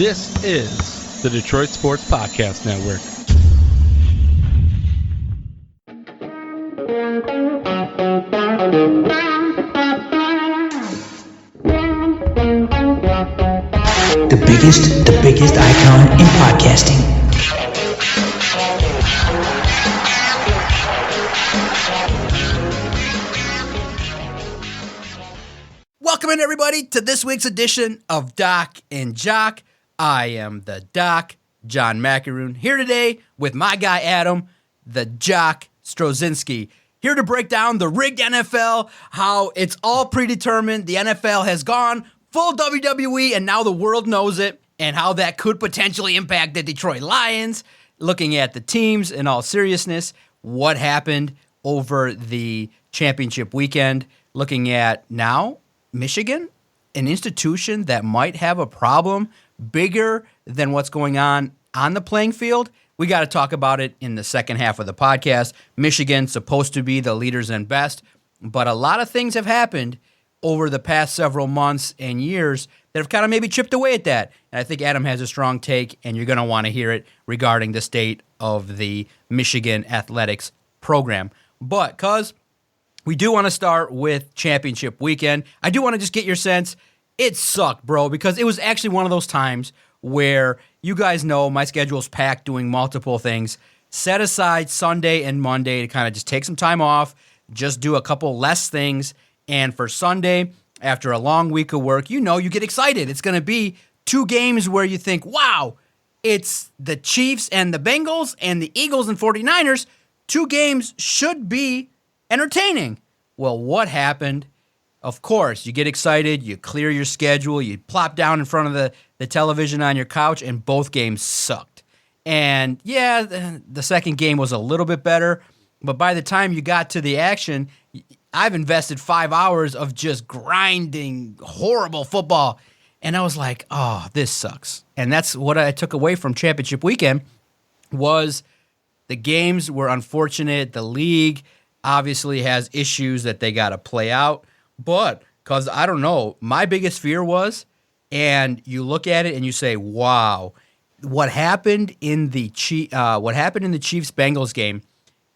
This is the Detroit Sports Podcast Network. The biggest icon in podcasting. Welcome in, everybody, to this week's edition of Doc and Jock. I am the Doc, John Macaroon, here today with my guy Adam, the Jock Strozinski, here to break down the rigged NFL, how it's all predetermined. The NFL has gone full WWE, and now the world knows it, and how that could potentially impact the Detroit Lions. Looking at the teams in all seriousness, what happened over the championship weekend, looking at now Michigan, an institution that might have a problem bigger than what's going on the playing field. We got to talk about it in the second half of the podcast. Michigan supposed to be the leaders and best, but a lot of things have happened over the past several months and years that have kind of maybe chipped away at that. And I think Adam has a strong take, and you're going to want to hear it regarding the state of the Michigan athletics program. But, cuz we do want to start with championship weekend, I do want to just get your sense. It sucked, bro, because it was actually one of those times where you guys know my schedule's packed doing multiple things. Set aside Sunday and Monday to kind of just take some time off, just do a couple less things. And for Sunday, after a long week of work, you get excited. It's going to be two games where you think, wow, it's the Chiefs and the Bengals and the Eagles and 49ers. Two games should be entertaining. Well, what happened? Of course, you get excited, you clear your schedule, you plop down in front of the television on your couch, and both games sucked. And yeah, the second game was a little bit better, but by the time you got to the action, I've invested 5 hours of just grinding horrible football, and I was like, oh, this sucks. And that's what I took away from championship weekend was the games were unfortunate. The league obviously has issues that they got to play out. But, because I don't know, my biggest fear was, and you look at it and you say, wow, what happened in the Chiefs-Bengals game,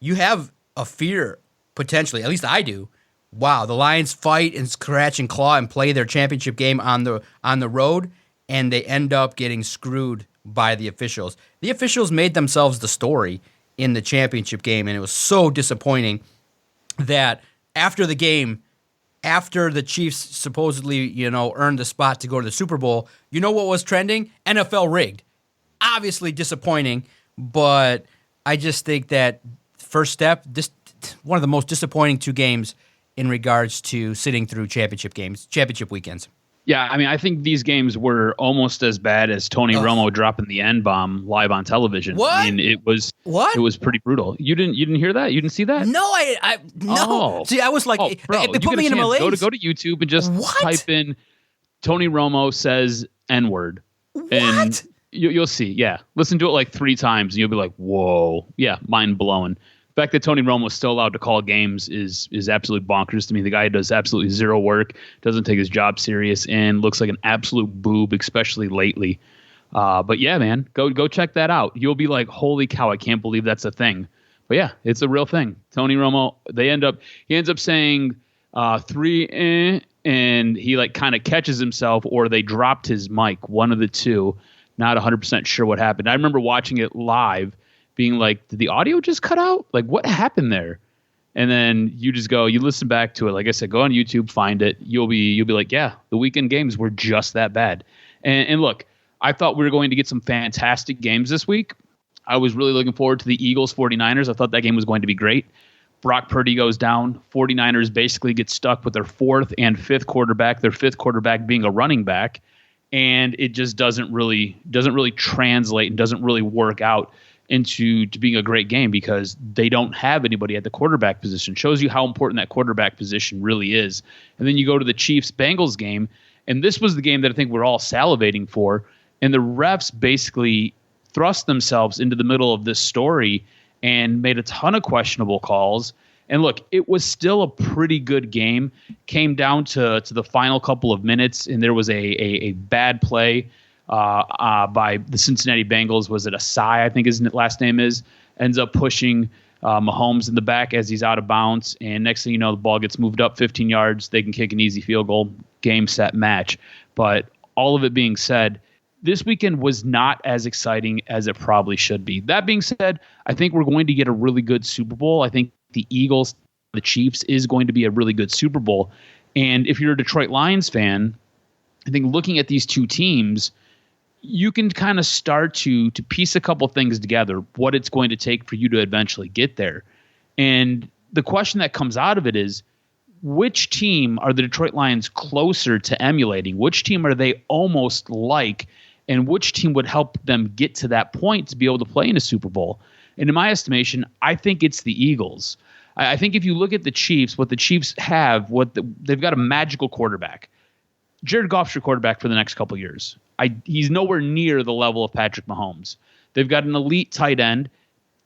you have a fear, potentially, at least I do. Wow, the Lions fight and scratch and claw and play their championship game on the road, and they end up getting screwed by the officials. The officials made themselves the story in the championship game, and it was so disappointing that after the game, after the Chiefs supposedly, earned the spot to go to the Super Bowl, you know what was trending? NFL rigged. Obviously disappointing, but I just think that first step, this one of the most disappointing two games in regards to sitting through championship weekends. Yeah, I mean, I think these games were almost as bad as Tony Romo dropping the N-bomb live on television. What? I mean, it was pretty brutal. You didn't hear that? You didn't see that? No, no. Oh. See, I was like, bro, it put me in a malaise. Go to YouTube and just type in Tony Romo says N-word. What? And you'll see. Yeah, listen to it like 3 times, and you'll be like, whoa. Yeah, mind blowing. The fact that Tony Romo is still allowed to call games is absolutely bonkers to me. The guy does absolutely zero work, doesn't take his job serious, and looks like an absolute boob, especially lately. But yeah, man, go check that out. You'll be like, holy cow, I can't believe that's a thing. But yeah, it's a real thing. Tony Romo, he ends up saying 3, and he like kind of catches himself, or they dropped his mic, one of the two. Not 100% sure what happened. I remember watching it live, being like, did the audio just cut out? Like, what happened there? And then you listen back to it. Like I said, go on YouTube, find it. You'll be like, yeah, the weekend games were just that bad. And look, I thought we were going to get some fantastic games this week. I was really looking forward to the Eagles 49ers. I thought that game was going to be great. Brock Purdy goes down. 49ers basically get stuck with their 4th and 5th quarterback, their 5th quarterback being a running back. And it just doesn't really translate and doesn't really work out into being a great game because they don't have anybody at the quarterback position. Shows you how important that quarterback position really is. And then you go to the Chiefs-Bengals game, and this was the game that I think we're all salivating for, and the refs basically thrust themselves into the middle of this story and made a ton of questionable calls. And look, it was still a pretty good game. Came down to the final couple of minutes, and there was a bad play by the Cincinnati Bengals. Was it Asai, I think his last name is, ends up pushing Mahomes in the back as he's out of bounds. And next thing you know, the ball gets moved up 15 yards. They can kick an easy field goal, game, set, match. But all of it being said, this weekend was not as exciting as it probably should be. That being said, I think we're going to get a really good Super Bowl. I think the Eagles, the Chiefs is going to be a really good Super Bowl. And if you're a Detroit Lions fan, I think looking at these two teams, you can kind of start to piece a couple things together, what it's going to take for you to eventually get there. And the question that comes out of it is, which team are the Detroit Lions closer to emulating? Which team are they almost like? And which team would help them get to that point to be able to play in a Super Bowl? And in my estimation, I think it's the Eagles. I think if you look at the Chiefs, what the Chiefs have, they've got a magical quarterback. Jared Goff's your quarterback for the next couple years. He's nowhere near the level of Patrick Mahomes. They've got an elite tight end.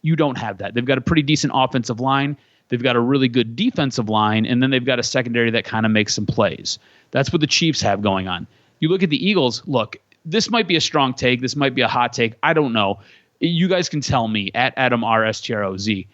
You don't have that. They've got a pretty decent offensive line. They've got a really good defensive line, and then they've got a secondary that kind of makes some plays. That's what the Chiefs have going on. You look at the Eagles, look, this might be a strong take. This might be a hot take. I don't know. You guys can tell me at Adam RSTROZ.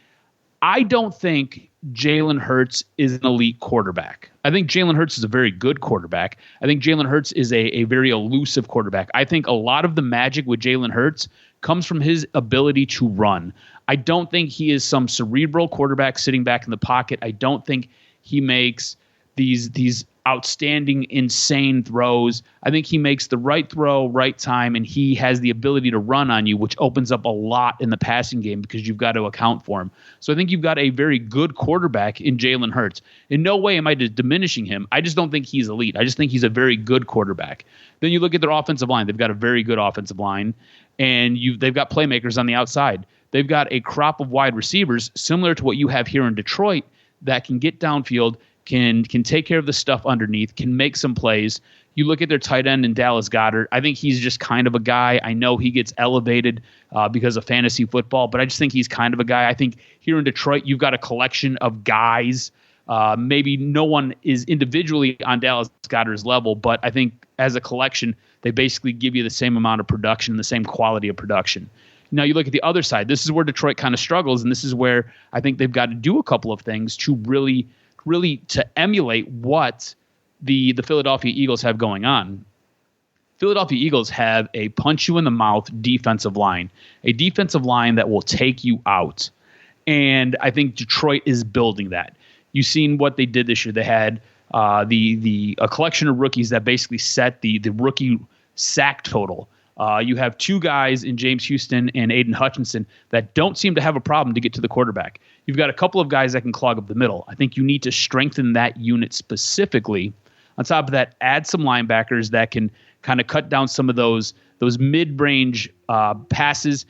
I don't think Jalen Hurts is an elite quarterback. I think Jalen Hurts is a very good quarterback. I think Jalen Hurts is a very elusive quarterback. I think a lot of the magic with Jalen Hurts comes from his ability to run. I don't think he is some cerebral quarterback sitting back in the pocket. I don't think he makes these outstanding, insane throws. I think he makes the right throw, right time, and he has the ability to run on you, which opens up a lot in the passing game because you've got to account for him. So I think you've got a very good quarterback in Jalen Hurts. In no way am I diminishing him. I just don't think he's elite. I just think he's a very good quarterback. Then you look at their offensive line. They've got a very good offensive line, and they've got playmakers on the outside. They've got a crop of wide receivers similar to what you have here in Detroit that can get downfield, can take care of the stuff underneath, can make some plays. You look at their tight end in Dallas Goedert. I think he's just kind of a guy. I know he gets elevated because of fantasy football, but I just think he's kind of a guy. I think here in Detroit, you've got a collection of guys. Maybe no one is individually on Dallas Goedert's level, but I think as a collection, they basically give you the same amount of production, the same quality of production. Now you look at the other side. This is where Detroit kind of struggles, and this is where I think they've got to do a couple of things to really to emulate what the Philadelphia Eagles have going on. Philadelphia Eagles have a punch-you-in-the-mouth defensive line, a defensive line that will take you out. And I think Detroit is building that. You've seen what they did this year. They had a collection of rookies that basically set the rookie sack total. You have two guys in James Houston and Aiden Hutchinson that don't seem to have a problem to get to the quarterback. You've got a couple of guys that can clog up the middle. I think you need to strengthen that unit specifically. On top of that, add some linebackers that can kind of cut down some of those mid-range passes,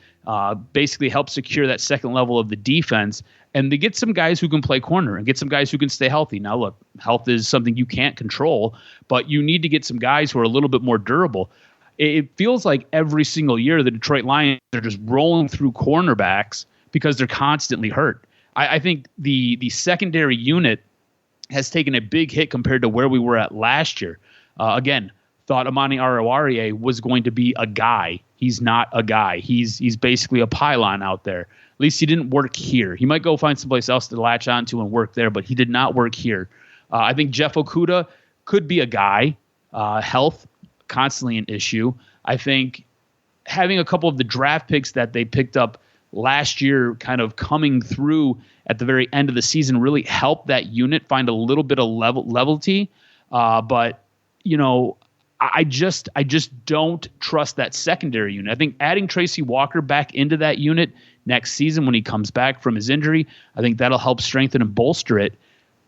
basically help secure that second level of the defense, and to get some guys who can play corner and get some guys who can stay healthy. Now, look, health is something you can't control, but you need to get some guys who are a little bit more durable. It feels like every single year the Detroit Lions are just rolling through cornerbacks because they're constantly hurt. I think the secondary unit has taken a big hit compared to where we were at last year. Again, thought Amani Aruarie was going to be a guy. He's not a guy. He's basically a pylon out there. At least he didn't work here. He might go find someplace else to latch onto and work there, but he did not work here. I think Jeff Okudah could be a guy. Health, constantly an issue. I think having a couple of the draft picks that they picked up last year kind of coming through at the very end of the season really helped that unit find a little bit of levelty. But, I just don't trust that secondary unit. I think adding Tracy Walker back into that unit next season when he comes back from his injury, I think that'll help strengthen and bolster it.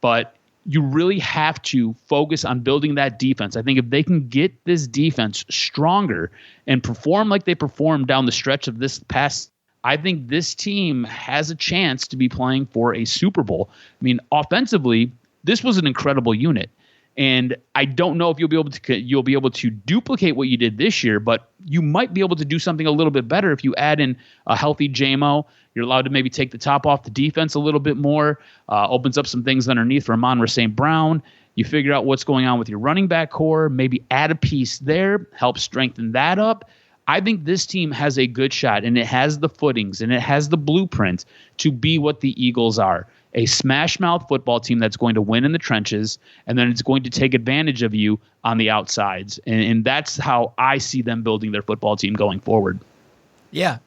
But you really have to focus on building that defense. I think if they can get this defense stronger and perform like they performed down the stretch of this past, I think this team has a chance to be playing for a Super Bowl. I mean, offensively, this was an incredible unit. And I don't know if you'll be able to duplicate what you did this year, but you might be able to do something a little bit better if you add in a healthy JMO. You're allowed to maybe take the top off the defense a little bit more, opens up some things underneath for Amon-Ra St. Brown. You figure out what's going on with your running back core, maybe add a piece there, help strengthen that up. I think this team has a good shot, and it has the footings, and it has the blueprint to be what the Eagles are. A smash-mouth football team that's going to win in the trenches, and then it's going to take advantage of you on the outsides. And that's how I see them building their football team going forward. Yeah.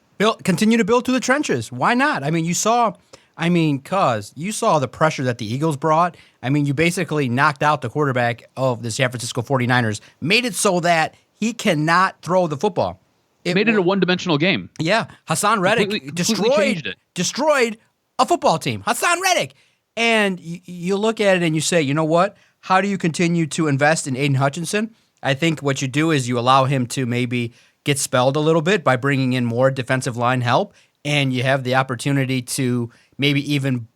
Continue to build through the trenches. Why not? I mean, you saw the pressure that the Eagles brought. I mean, you basically knocked out the quarterback of the San Francisco 49ers, made it so that he cannot throw the football. It made it a one-dimensional game. Yeah. Hassan Reddick destroyed a football team. Hassan Reddick. And you look at it and you say, you know what? How do you continue to invest in Aiden Hutchinson? I think what you do is you allow him to maybe get spelled a little bit by bringing in more defensive line help, and you have the opportunity to maybe even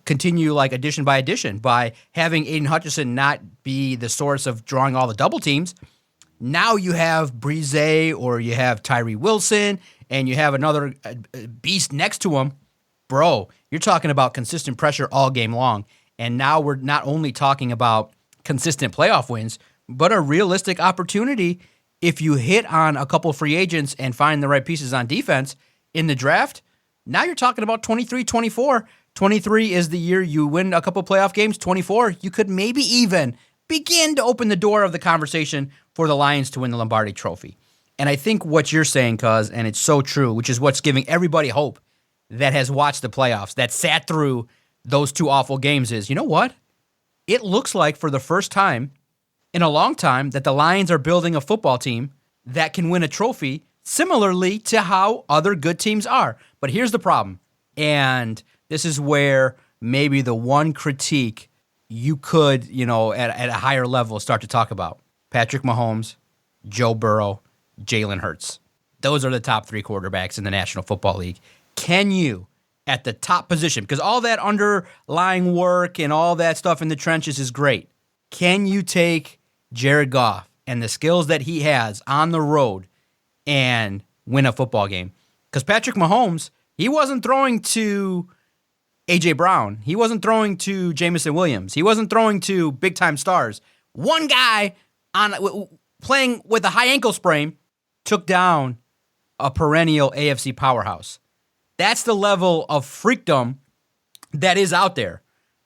continue like addition by addition by having Aiden Hutchinson not be the source of drawing all the double teams. Now you have Breeze or you have Tyree Wilson and you have another beast next to him. Bro, you're talking about consistent pressure all game long. And now we're not only talking about consistent playoff wins, but a realistic opportunity if you hit on a couple free agents and find the right pieces on defense in the draft. Now you're talking about 23-24. 23 is the year you win a couple playoff games. 24, you could maybe even begin to open the door of the conversation for the Lions to win the Lombardi Trophy. And I think what you're saying, Cuz, and it's so true, which is what's giving everybody hope that has watched the playoffs, that sat through those two awful games is, you know what? It looks like for the first time in a long time that the Lions are building a football team that can win a trophy similarly to how other good teams are. But here's the problem, and this is where maybe the one critique you could, at a higher level start to talk about. Patrick Mahomes, Joe Burrow, Jalen Hurts. Those are the top three quarterbacks in the National Football League. Can you, at the top position, because all that underlying work and all that stuff in the trenches is great, can you take Jared Goff and the skills that he has on the road and win a football game? Because Patrick Mahomes, he wasn't throwing to A.J. Brown. He wasn't throwing to Jamison Williams. He wasn't throwing to big-time stars. One guy playing with a high ankle sprain took down a perennial AFC powerhouse. That's the level of freakdom that is out there.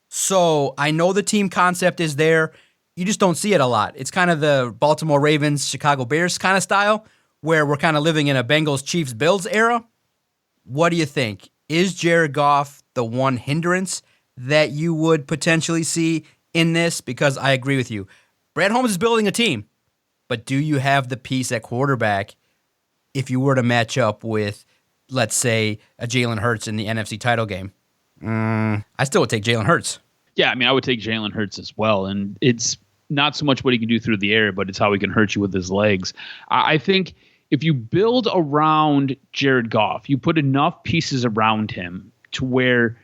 So I know the team concept is there. You just don't see it a lot. It's kind of the Baltimore Ravens, Chicago Bears kind of style, where we're kind of living in a Bengals, Chiefs, Bills era. What do you think? Is Jared Goff the one hindrance that you would potentially see in this? Because I agree with you. Brad Holmes is building a team, but do you have the piece at quarterback if you were to match up with, let's say, a Jalen Hurts in the NFC title game? I still would take Jalen Hurts. Yeah, I mean, I would take Jalen Hurts as well. And it's not so much what he can do through the air, but it's how he can hurt you with his legs. I think if you build around Jared Goff, you put enough pieces around him to where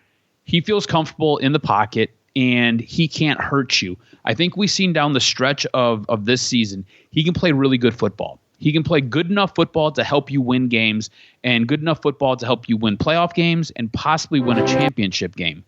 he feels comfortable in the pocket and he can't hurt you. I think we've seen down the stretch of this season, he can play really good football. He can play good enough football to help you win games and good enough football to help you win playoff games and possibly win a championship game.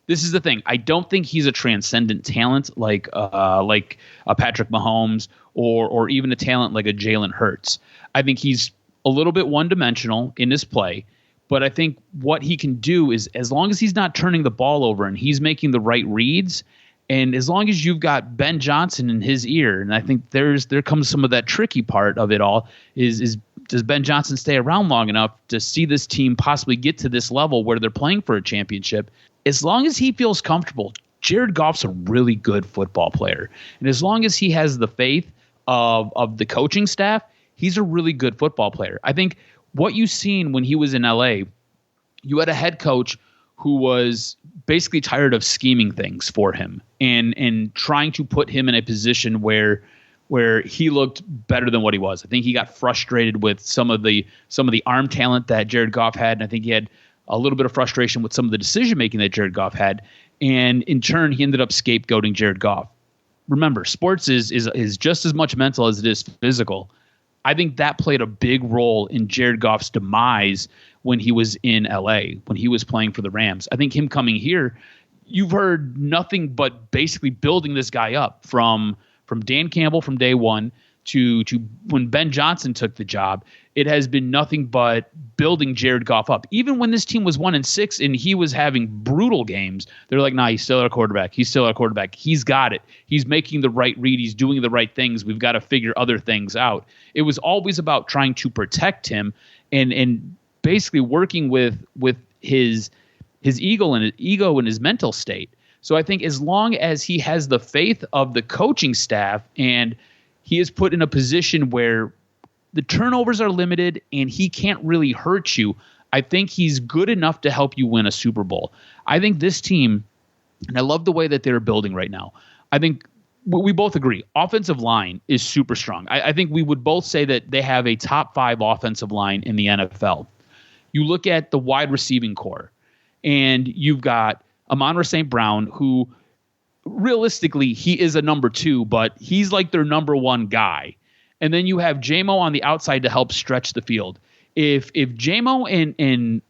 This is the thing. I don't think he's a transcendent talent like a Patrick Mahomes or even a talent like a Jalen Hurts. I think he's a little bit one-dimensional in his play, but I think what he can do is, as long as he's not turning the ball over and he's making the right reads, and as long as you've got Ben Johnson in his ear, and I think there comes some of that tricky part of it all, is does Ben Johnson stay around long enough to see this team possibly get to this level where they're playing for a championship? As long as he feels comfortable, Jared Goff's a really good football player. And as long as he has the faith of the coaching staff, he's a really good football player. I think what you've seen when he was in LA, you had a head coach who was basically tired of scheming things for him and trying to put him in a position where he looked better than what he was. I think he got frustrated with some of the arm talent that Jared Goff had, and I think he had a little bit of frustration with some of the decision making that Jared Goff had, and in turn he ended up scapegoating Jared Goff. remember, sports is just as much mental as it is physical. I think that played a big role in Jared Goff's demise when he was in LA, when he was playing for the Rams. I think him coming here, you've heard nothing but basically building this guy up from Dan Campbell from day one to when Ben Johnson took the job. It has been nothing but building Jared Goff up. Even when this team was 1-6 and he was having brutal games, they're like, nah, he's still our quarterback. He's still our quarterback. He's got it. He's making the right read. He's doing the right things. We've got to figure other things out. It was always about trying to protect him and basically working with his ego and his mental state. So I think as long as he has the faith of the coaching staff and he is put in a position where the turnovers are limited and he can't really hurt you, I think he's good enough to help you win a Super Bowl. I think this team, and I love the way that they're building right now, I think we both agree, offensive line is super strong. I think we would both say that they have a top 5 offensive line in the NFL. You look at the wide receiving core, and you've got Amon-Ra St. Brown, who realistically, he is a number 2, but he's like their number 1 guy. And then you have J-Mo on the outside to help stretch the field. If J-Mo and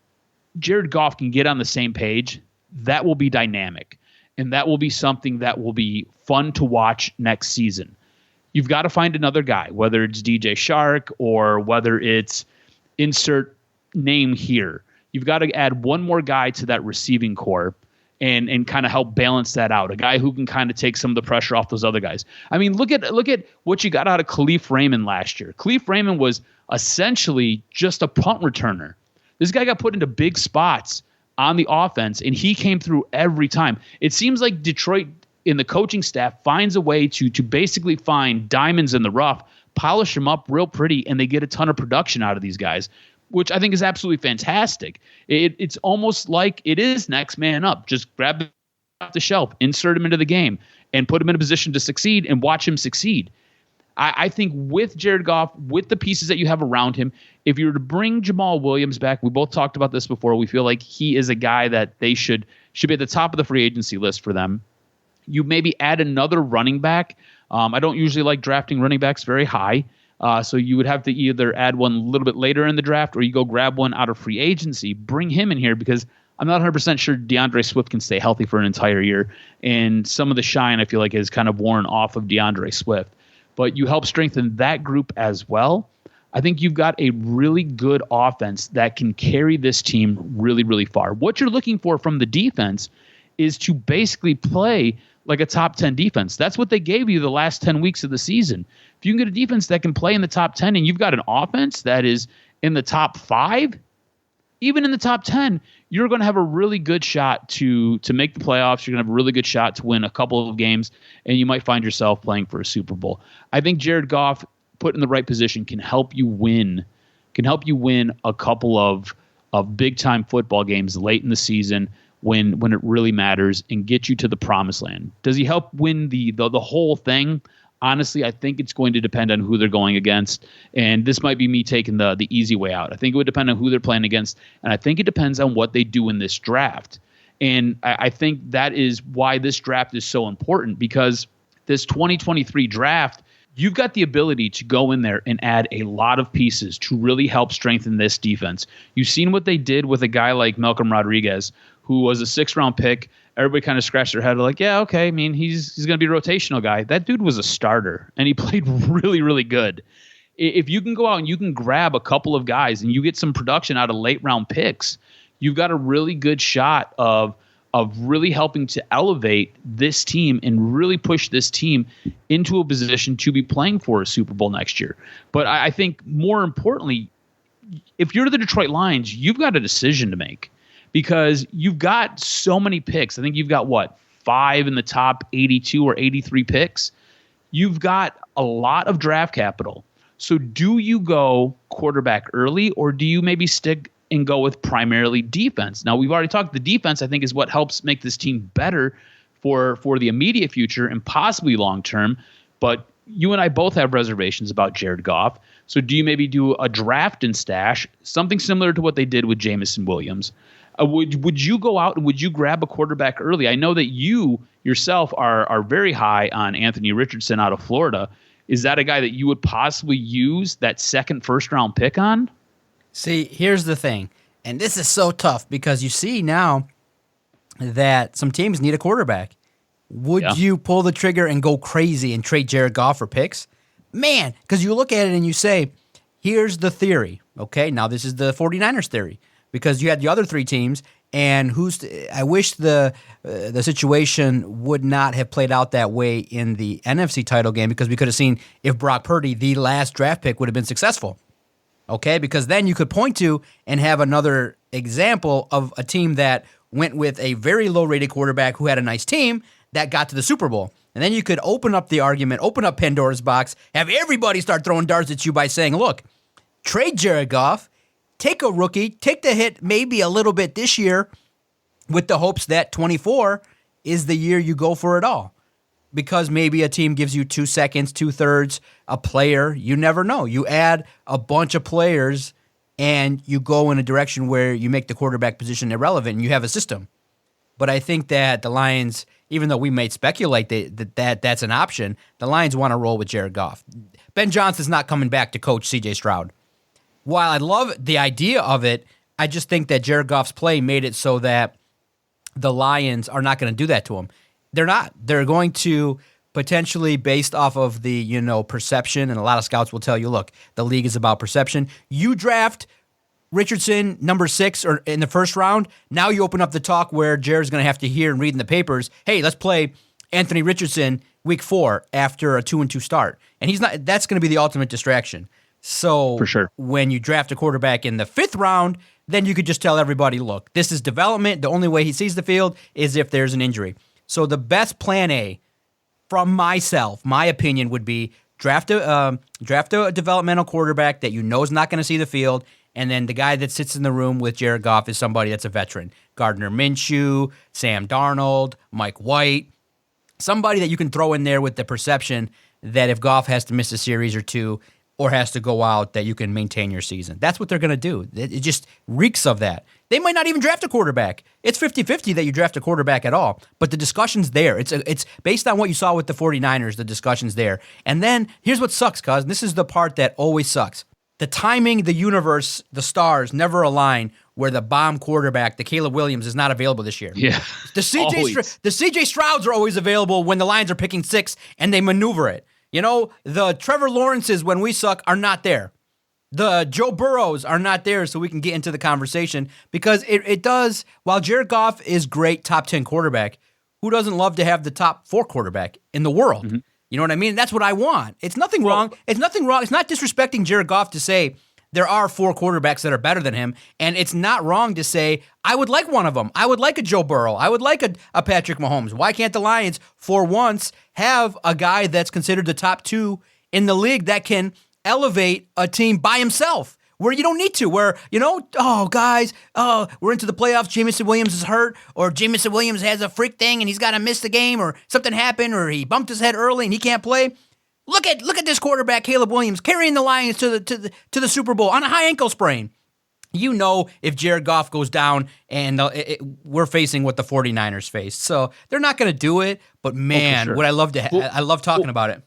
Jared Goff can get on the same page, that will be dynamic. And that will be something that will be fun to watch next season. You've got to find another guy, whether it's DJ Shark or whether it's insert name here. You've got to add one more guy to that receiving core and kind of help balance that out. A guy who can kind of take some of the pressure off those other guys. I mean, look at what you got out of Khalif Raymond last year. Khalif Raymond was essentially just a punt returner. This guy got put into big spots on the offense, and he came through every time. It seems like Detroit in the coaching staff finds a way to basically find diamonds in the rough, polish them up real pretty, and they get a ton of production out of these guys, which I think is absolutely fantastic. It's almost like it is next man up. Just grab him off the shelf, insert him into the game, and put him in a position to succeed and watch him succeed. I think with Jared Goff, with the pieces that you have around him, if you were to bring Jamal Williams back, we both talked about this before, we feel like he is a guy that they should be at the top of the free agency list for them. You maybe add another running back. I don't usually like drafting running backs very high. So you would have to either add one a little bit later in the draft or you go grab one out of free agency, bring him in here because I'm not 100% sure DeAndre Swift can stay healthy for an entire year. And some of the shine I feel like is kind of worn off of DeAndre Swift. But you help strengthen that group as well. I think you've got a really good offense that can carry this team really, really far. What you're looking for from the defense is to basically play like a top 10 defense. That's what they gave you the last 10 weeks of the season. If you can get a defense that can play in the top 10 and you've got an offense that is in the top 5, even in the top 10, you're going to have a really good shot to make the playoffs. You're going to have a really good shot to win a couple of games, and you might find yourself playing for a Super Bowl. I think Jared Goff, put in the right position, can help you win a couple of big-time football games late in the season when it really matters and get you to the promised land. Does he help win the whole thing? Honestly, I think it's going to depend on who they're going against. And this might be me taking the easy way out. I think it would depend on who they're playing against. And I think it depends on what they do in this draft. And I think that is why this draft is so important, because this 2023 draft, you've got the ability to go in there and add a lot of pieces to really help strengthen this defense. You've seen what they did with a guy like Malcolm Rodriguez, who was a 6th-round pick. Everybody kind of scratched their head like, yeah, okay, I mean, he's going to be a rotational guy. That dude was a starter, and he played really, really good. If you can go out and you can grab a couple of guys and you get some production out of late-round picks, you've got a really good shot of really helping to elevate this team and really push this team into a position to be playing for a Super Bowl next year. But I think more importantly, if you're the Detroit Lions, you've got a decision to make. Because you've got so many picks. I think you've got, 5 in the top 82 or 83 picks? You've got a lot of draft capital. So do you go quarterback early, or do you maybe stick and go with primarily defense? Now, we've already talked. The defense, I think, is what helps make this team better for the immediate future and possibly long-term. But you and I both have reservations about Jared Goff. So do you maybe do a draft and stash, something similar to what they did with Jameson Williams? Would you go out and would you grab a quarterback early? I know that you yourself are very high on Anthony Richardson out of Florida. Is that a guy that you would possibly use that second first-round pick on? See, here's the thing, and this is so tough because you see now that some teams need a quarterback. Would you pull the trigger and go crazy and trade Jared Goff for picks? Man, because you look at it and you say, here's the theory. Okay, now this is the 49ers theory because you had the other three teams, and I wish the situation would not have played out that way in the NFC title game because we could have seen if Brock Purdy, the last draft pick, would have been successful. Okay, because then you could point to and have another example of a team that went with a very low-rated quarterback who had a nice team that got to the Super Bowl. And then you could open up the argument, open up Pandora's box, have everybody start throwing darts at you by saying, look, trade Jared Goff, take a rookie, take the hit maybe a little bit this year with the hopes that 24 is the year you go for it all. Because maybe a team gives you 2 seconds, 2/3, a player. You never know. You add a bunch of players and you go in a direction where you make the quarterback position irrelevant and you have a system. But I think that the Lions, even though we may speculate that that's an option, the Lions want to roll with Jared Goff. Ben Johnson's not coming back to coach C.J. Stroud. While I love the idea of it, I just think that Jared Goff's play made it so that the Lions are not going to do that to him. They're not. They're going to potentially, based off of the perception, and a lot of scouts will tell you, look, the league is about perception. You draft Richardson number 6 or in the first round. Now you open up the talk where Jared's going to have to hear and read in the papers, hey, let's play Anthony Richardson week 4 after a 2-2 start. And he's not. That's going to be the ultimate distraction. So for sure, when you draft a quarterback in the 5th round, then you could just tell everybody, look, this is development. The only way he sees the field is if there's an injury. So the best plan A from myself, my opinion would be draft a developmental quarterback that you know is not going to see the field, and then the guy that sits in the room with Jared Goff is somebody that's a veteran. Gardner Minshew, Sam Darnold, Mike White, somebody that you can throw in there with the perception that if Goff has to miss a series or two or has to go out, that you can maintain your season. That's what they're going to do. It just reeks of that. They might not even draft a quarterback. It's 50-50 that you draft a quarterback at all, but the discussion's there. It's based on what you saw with the 49ers, the discussion's there. And then here's what sucks, cuz this is the part that always sucks. The timing, the universe, the stars never align where the bomb quarterback, the Caleb Williams, is not available this year. Yeah. The CJ Strouds are always available when the Lions are picking 6 and they maneuver it. The Trevor Lawrences, when we suck, are not there. The Joe Burrows are not there, so we can get into the conversation because it does, while Jared Goff is great top 10 quarterback, who doesn't love to have the top 4 quarterback in the world? Mm-hmm. You know what I mean? That's what I want. It's nothing wrong. It's nothing wrong. It's not disrespecting Jared Goff to say there are 4 quarterbacks that are better than him, and it's not wrong to say, I would like one of them. I would like a Joe Burrow. I would like a Patrick Mahomes. Why can't the Lions, for once, have a guy that's considered the top 2 in the league that can elevate a team by himself, where you don't need to, where, we're into the playoffs, Jameson Williams is hurt, or Jameson Williams has a freak thing and he's got to miss the game, or something happened, or he bumped his head early and he can't play. Look at this quarterback, Caleb Williams, carrying the Lions to the Super Bowl on a high ankle sprain. If Jared Goff goes down and we're facing what the 49ers face. So they're not going to do it, but man, sure. What I love I love talking about it.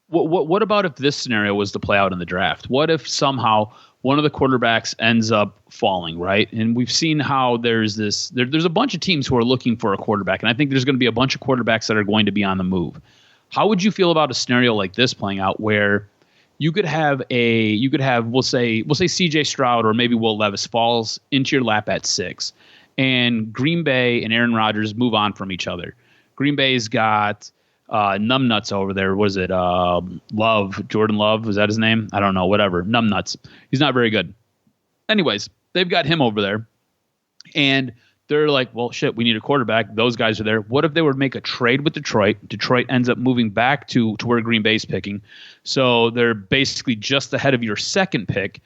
What about if this scenario was to play out in the draft? What if somehow one of the quarterbacks ends up falling, right? And we've seen how there's a bunch of teams who are looking for a quarterback, and I think there's going to be a bunch of quarterbacks that are going to be on the move. How would you feel about a scenario like this playing out where you could have we'll say CJ Stroud or maybe Will Levis falls into your lap at 6, and Green Bay and Aaron Rodgers move on from each other. Green Bay's got numbnuts over there. Was it Jordan Love? Was that his name? I don't know. Whatever. Numbnuts. He's not very good. Anyways, they've got him over there, and they're like, well, shit, we need a quarterback. Those guys are there. What if they were to make a trade with Detroit? Detroit ends up moving back to where Green Bay's picking. So they're basically just ahead of your second pick.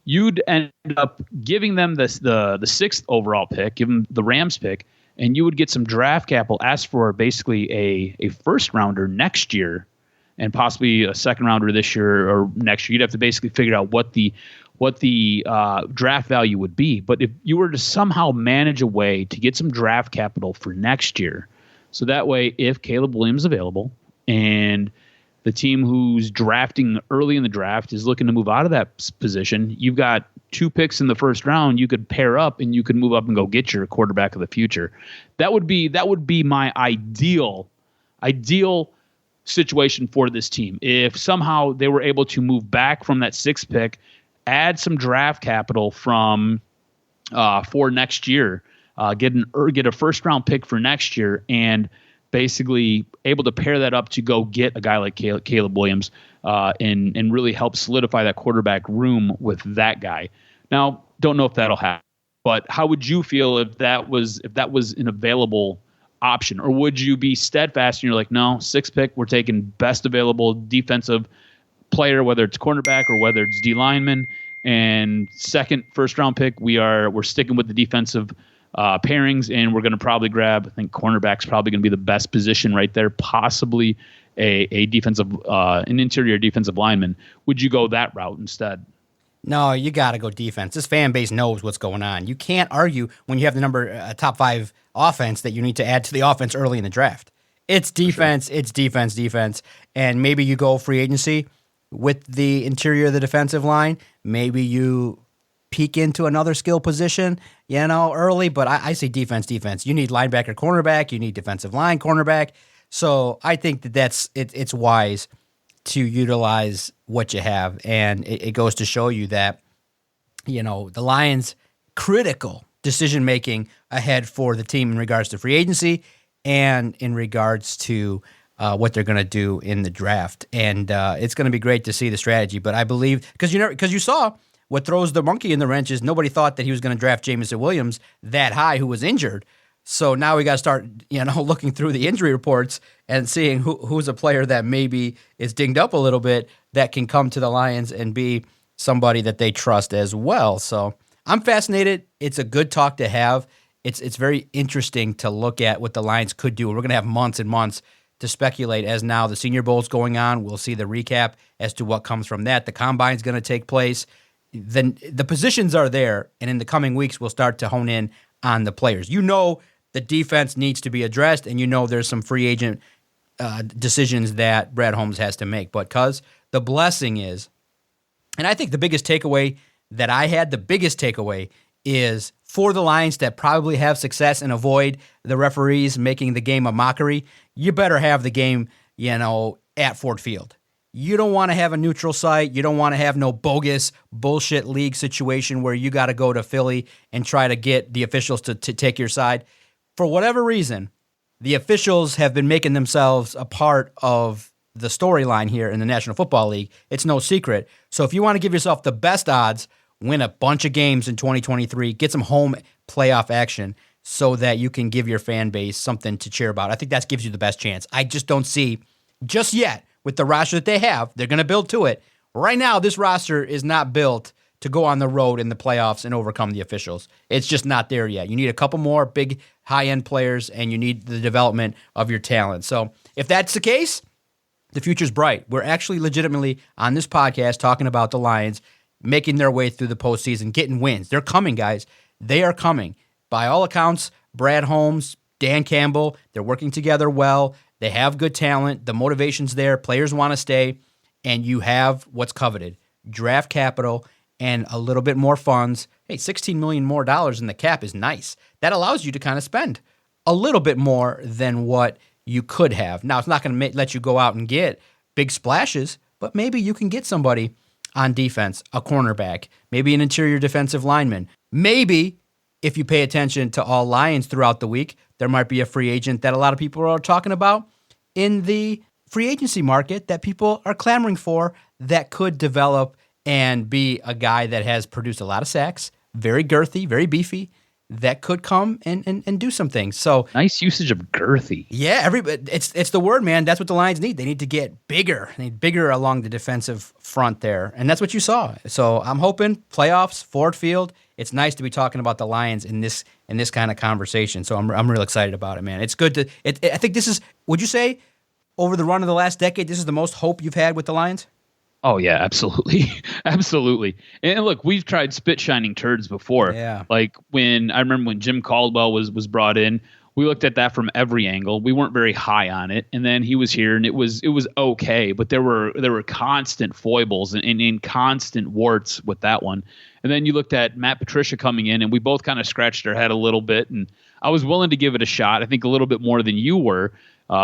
You'd end up giving them the 6th overall pick, give them the Rams pick, and you would get some draft capital, ask for basically a first rounder next year and possibly a second rounder this year or next year. You'd have to basically figure out what the what the draft value would be. But if you were to somehow manage a way to get some draft capital for next year, so that way if Caleb Williams is available and the team who's drafting early in the draft is looking to move out of that position, you've got 2 picks in the first round. You could pair up and you could move up and go get your quarterback of the future. That would be my ideal situation for this team. If somehow they were able to move back from that 6th pick, add some draft capital from for next year, get a first round pick for next year, and basically able to pair that up to go get a guy like Caleb Williams and really help solidify that quarterback room with that guy. Now, don't know if that'll happen, but how would you feel if that was an available option? Or would you be steadfast and you're like, no, 6th pick, we're taking best available defensive player, whether it's cornerback or whether it's D lineman, and 2nd first round pick, we're sticking with the defensive pairings, and we're going to probably grab, I think cornerback's probably going to be the best position right there, possibly a defensive, an interior defensive lineman. Would you go that route instead? No, you got to go defense. This fan base knows what's going on. You can't argue when you have the top 5 offense that you need to add to the offense early in the draft. It's defense, It's defense, and maybe you go free agency with the interior of the defensive line. Maybe you peek into another skill position, early, but I say defense. You need linebacker, cornerback. You need defensive line, cornerback. So I think it's wise to utilize what you have, and it goes to show you that, the Lions' critical decision-making ahead for the team in regards to free agency and in regards to what they're going to do in the draft. And it's going to be great to see the strategy, but I believe, because you saw what throws the monkey in the wrench is nobody thought that he was going to draft Jameson Williams that high, who was injured. So now we got to start, looking through the injury reports and seeing who's a player that maybe is dinged up a little bit that can come to the Lions and be somebody that they trust as well. So I'm fascinated. It's a good talk to have. It's very interesting to look at what the Lions could do. We're going to have months and months to speculate as now the Senior Bowl's going on. We'll see the recap as to what comes from that. The Combine's going to take place. Then the positions are there, and in the coming weeks, we'll start to hone in on the players. The defense needs to be addressed, and there's some free agent decisions that Brad Holmes has to make. But cuz the blessing is, and I think the biggest takeaway is for the Lions that probably have success and avoid the referees making the game a mockery, you better have the game, at Ford Field. You don't want to have a neutral site. You don't want to have no bogus bullshit league situation where you got to go to Philly and try to get the officials to take your side. For whatever reason, the officials have been making themselves a part of the storyline here in the National Football League. It's no secret. So if you want to give yourself the best odds, win a bunch of games in 2023, get some home playoff action so that you can give your fan base something to cheer about. I think that gives you the best chance. I just don't see, just yet, with the roster that they have, they're going to build to it. Right now, this roster is not built to go on the road in the playoffs and overcome the officials. It's just not there yet. You need a couple more big high-end players, and you need the development of your talent. So if that's the case, the future's bright. We're actually legitimately on this podcast talking about the Lions making their way through the postseason, getting wins. They're coming, guys. They are coming. By all accounts, Brad Holmes, Dan Campbell, they're working together well. They have good talent. The motivation's there. Players want to stay. And you have what's coveted. Draft capital and a little bit more funds. Hey, $16 million more in the cap is nice. That allows you to kind of spend a little bit more than what you could have. Now, it's not going to let you go out and get big splashes, but maybe you can get somebody on defense, a cornerback, maybe an interior defensive lineman. Maybe, if you pay attention to all Lions throughout the week, there might be a free agent that a lot of people are talking about in the free agency market that people are clamoring for that could develop and be a guy that has produced a lot of sacks, very girthy, very beefy, that could come and do some things. So nice usage of girthy. Yeah, it's the word, man. That's what the Lions need. They need to get bigger. They need bigger along the defensive front there, and that's what you saw. So I'm hoping playoffs, Ford Field. It's nice to be talking about the Lions in this kind of conversation. So I'm real excited about it, man. It's good to. I think this is. Would you say over the run of the last decade, this is the most hope you've had with the Lions? Oh yeah, absolutely. Absolutely. And look, we've tried spit shining turds before. Yeah. Like I remember when Jim Caldwell was brought in, we looked at that from every angle. We weren't very high on it. And then he was here and it was okay, but there were constant foibles and constant warts with that one. And then you looked at Matt Patricia coming in and we both kind of scratched our head a little bit, and I was willing to give it a shot. I think a little bit more than you were.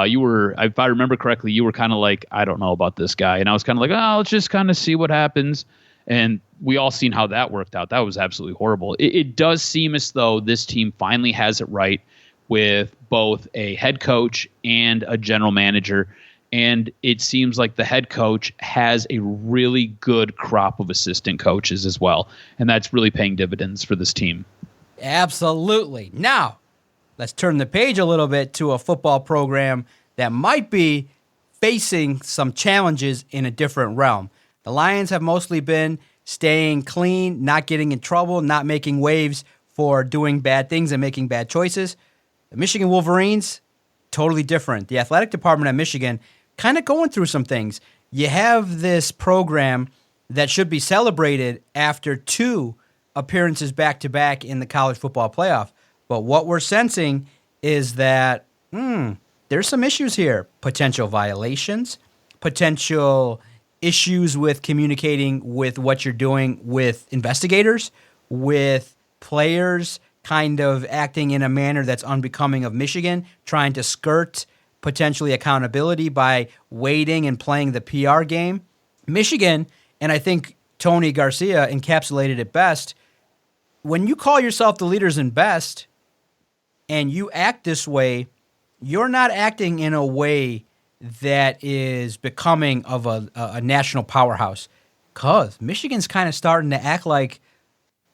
You were, if I remember correctly, you were kind of like, I don't know about this guy. And I was kind of like, oh, let's just kind of see what happens. And we all seen how that worked out. That was absolutely horrible. It does seem as though this team finally has it right with both a head coach and a general manager. And it seems like the head coach has a really good crop of assistant coaches as well. And that's really paying dividends for this team. Absolutely. Now, let's turn the page a little bit to a football program that might be facing some challenges in a different realm. The Lions have mostly been staying clean, not getting in trouble, not making waves for doing bad things and making bad choices. The Michigan Wolverines, totally different. The athletic department at Michigan kind of going through some things. You have this program that should be celebrated after 2 appearances back-to-back in the college football playoff. But what we're sensing is that there's some issues here. Potential violations, potential issues with communicating with what you're doing with investigators, with players kind of acting in a manner that's unbecoming of Michigan, trying to skirt potentially accountability by waiting and playing the PR game. Michigan, and I think Tony Garcia encapsulated it best, when you call yourself the leaders in best and you act this way, you're not acting in a way that is becoming of a national powerhouse. Because Michigan's kind of starting to act like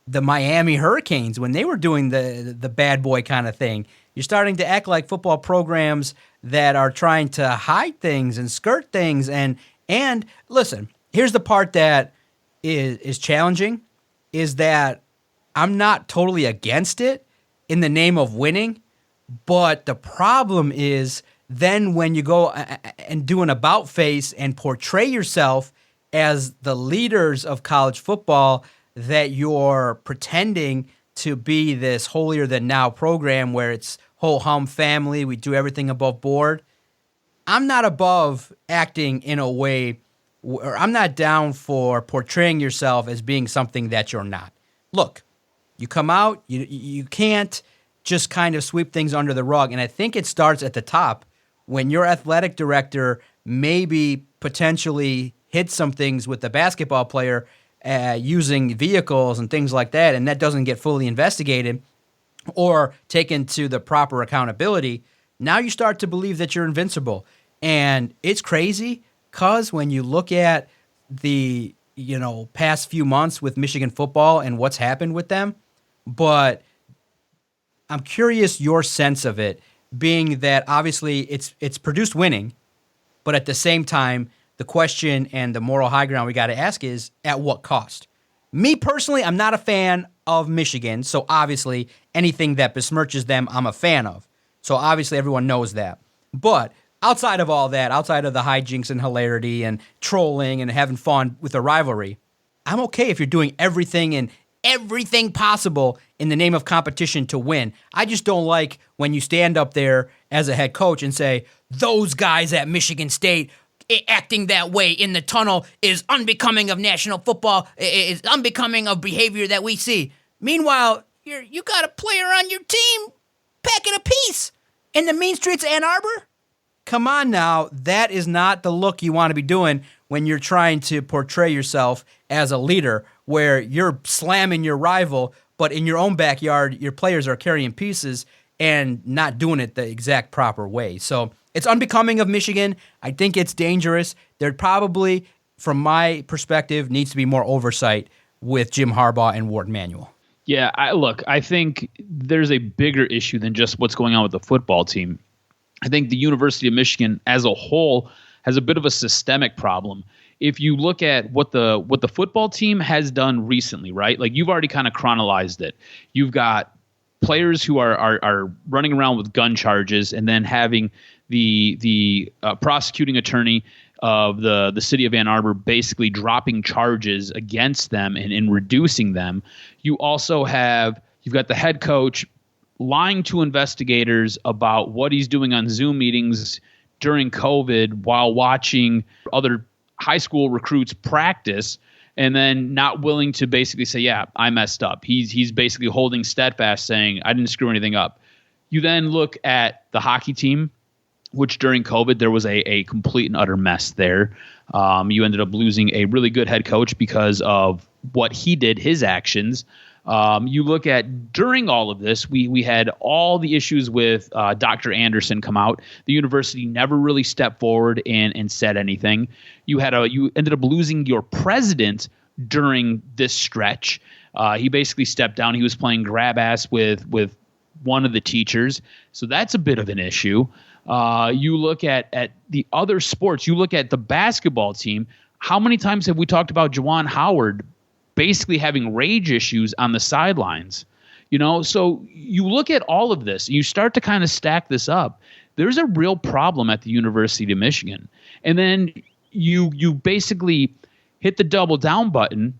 the Miami Hurricanes when they were doing the bad boy kind of thing. You're starting to act like football programs that are trying to hide things and skirt things. And listen, here's the part that is challenging, is that I'm not totally against it in the name of winning, but the problem is then when you go and do an about face and portray yourself as the leaders of college football, that you're pretending to be this holier than now program where it's whole hum family, we do everything above board. I'm not above acting in a way, or I'm not down for portraying yourself as being something that you're not. Look, you come out, you can't just kind of sweep things under the rug. And I think it starts at the top when your athletic director maybe potentially hit some things with the basketball player using vehicles and things like that, and that doesn't get fully investigated or taken to the proper accountability. Now you start to believe that you're invincible. And it's crazy because when you look at the past few months with Michigan football and what's happened with them, but I'm curious your sense of it, being that obviously it's produced winning, but at the same time, the question and the moral high ground we got to ask is, at what cost? Me personally, I'm not a fan of Michigan, so obviously anything that besmirches them, I'm a fan of. So obviously everyone knows that. But outside of all that, outside of the hijinks and hilarity and trolling and having fun with a rivalry, I'm okay if you're doing everything possible in the name of competition to win. I just don't like when you stand up there as a head coach and say, those guys at Michigan State acting that way in the tunnel is unbecoming of national football, is unbecoming of behavior that we see. Meanwhile, you got a player on your team packing a piece in the mean streets of Ann Arbor? Come on now, that is not the look you want to be doing when you're trying to portray yourself as a leader, where you're slamming your rival, but in your own backyard, your players are carrying pieces and not doing it the exact proper way. So it's unbecoming of Michigan. I think it's dangerous. There probably, from my perspective, needs to be more oversight with Jim Harbaugh and Ward Manuel. Yeah, I think there's a bigger issue than just what's going on with the football team. I think the University of Michigan as a whole has a bit of a systemic problem. If you look at what the football team has done recently, right? Like you've already kind of chronologized it. You've got players who are running around with gun charges, and then having the prosecuting attorney of the city of Ann Arbor basically dropping charges against them and reducing them. You've got the head coach lying to investigators about what he's doing on Zoom meetings during COVID while watching other high school recruits practice, and then not willing to basically say, yeah, I messed up. He's basically holding steadfast, saying, I didn't screw anything up. You then look at the hockey team, which during COVID, there was a complete and utter mess there. You ended up losing a really good head coach because of what he did, his actions. You look at during all of this, we had all the issues with Dr. Anderson come out. The university never really stepped forward and said anything. You ended up losing your president during this stretch. He basically stepped down. He was playing grab ass with one of the teachers. So that's a bit of an issue. You look at the other sports. You look at the basketball team. How many times have we talked about Juwan Howard basically having rage issues on the sidelines? So you look at all of this, you start to kind of stack this up. There's a real problem at the University of Michigan. And then you basically hit the double down button,